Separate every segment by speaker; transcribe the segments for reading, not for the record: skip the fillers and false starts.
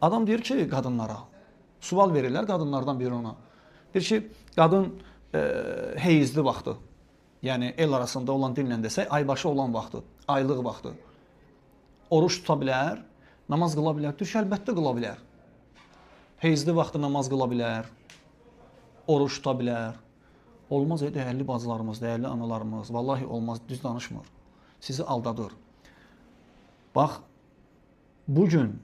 Speaker 1: Adam deyir ki, qadınlara, sual verirlər qadınlardan biri ona. Deyir ki, qadın heyizli vaxtı, yəni el arasında olan dillə desək, aybaşı olan vaxtı, aylıq vaxtı. Oruç tuta bilər, namaz qıla bilər. Deyir ki, əlbəttə qıla bilər. Heyizli vaxtı namaz qıla bilər, oruç tuta bilər. Olmaz dəyərli bacılarımız, dəyərli analarımız, vallahi olmaz, düz danışmır. Sizi aldadır. Bax, bugün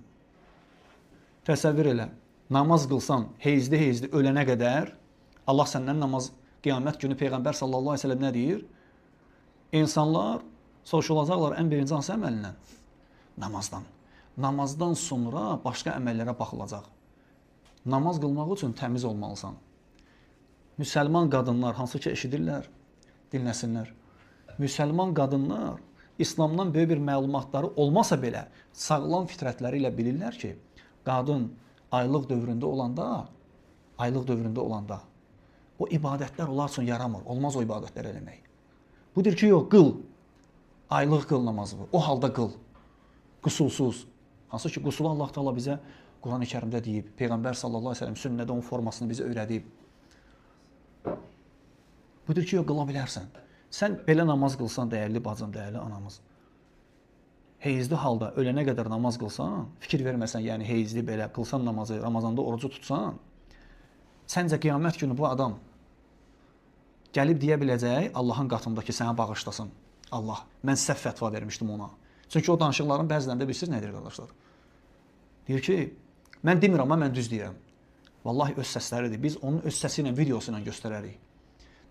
Speaker 1: təsəvvür elə, namaz qılsan, heyizli ölənə qədər, Allah səndən namaz, qiyamət günü Peyğəmbər sallallahu aleyhi ve sellem nə deyir? İnsanlar soruşulacaqlar ən birinci hansı əməlindən? Namazdan. Namazdan sonra başqa əməllərə baxılacaq. Namaz qılmaq üçün təmiz olmalısan. Müsəlman qadınlar, hansı ki eşidirlər, dinləsinlər. Müsəlman qadınlar İslamdan böyük bir məlumatları olmasa belə, sağlam fitrətləri ilə bilirlər ki, qadın aylıq dövründə olanda, o ibadətlər onlar üçün yaramır. Olmaz o ibadətlər eləmək. Bu deyir ki, yox, qıl. Aylıq qıl namazı bu. O halda qıl. Qüsulsuz. Hansı ki, qusulu Allah Teala bizə Quran-ı Kərimdə deyib, Peyğəmbər sallallahu aleyhi ve sellem sünnədə onun formasını bizə öyrədib. Bu deyir ki, yox, qıla bilərsən. Sən belə namaz qılsan, dəyərli bacım, dəyərli anamız, heyizli halda ölənə qədər namaz qılsan, fikir verməsən, yəni heyizli belə qılsan namazı, Ramazanda orucu tutsan, səncə qiyamət günü bu adam gəlib deyə biləcək, Allahın qatındakı sənə bağışlasın. Allah, mən səhv fətva vermişdim ona. Çünki o danışıqların bəzilərində bilirsiniz nədir, qardaşlar? Deyir ki, mən demirəm, amma mən düz deyirəm. Vallahi öz səsləridir. Biz onun öz səsi ilə, videosu ilə göstərərik.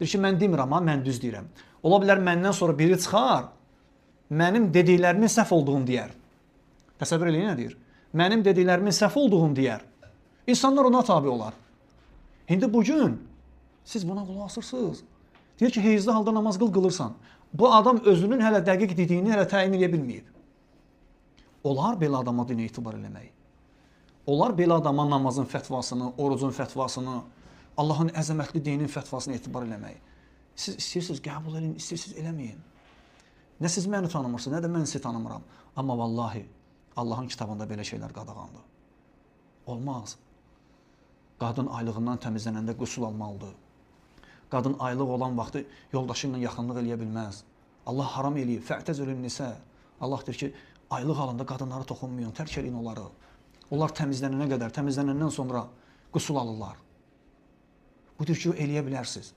Speaker 1: Deyir ki, mən demirəm, amma mən düz deyirəm. Ola bilər məndən sonra biri çıxar, mənim dediklərimin səhv olduğunu deyər. Təsəvvür eləyin nə deyir? Mənim dediklərimin səhv olduğunu deyər. İnsanlar ona tabi olar. İndi bugün siz buna qulaq asırsınız. Deyir ki, heyizli halda namaz qılırsan. Bu adam özünün hələ dəqiq dediyini hələ təyin edə bilməyib. Olar belə adama dinə etibar eləmək. Olar belə adama namazın fətvasını, orucun fətvasını, Allahın əzəmətli dinin fətvasını etibar eləmək. Siz istəyirsiniz, qəbul edin, istəyirsiniz, eləməyin. Nə siz məni tanımırsınız, nə də mən sizi tanımıram. Amma vallahi, Allahın kitabında belə şeylər qadağandır. Olmaz. Qadın aylığından təmizlənəndə qüsul almalıdır. Qadın aylıq olan vaxtı yoldaşı ilə yaxınlıq eləyə bilməz. Allah haram eləyib, fə'təzülün nisə. Allah deyir ki, aylıq halında qadınları toxunmayın, tərk eləyin onları. Onlar təmizlənənə qədər, təmizlənəndən sonra qüsul alırlar. Bu deyir ki, eləyə bilərsiniz.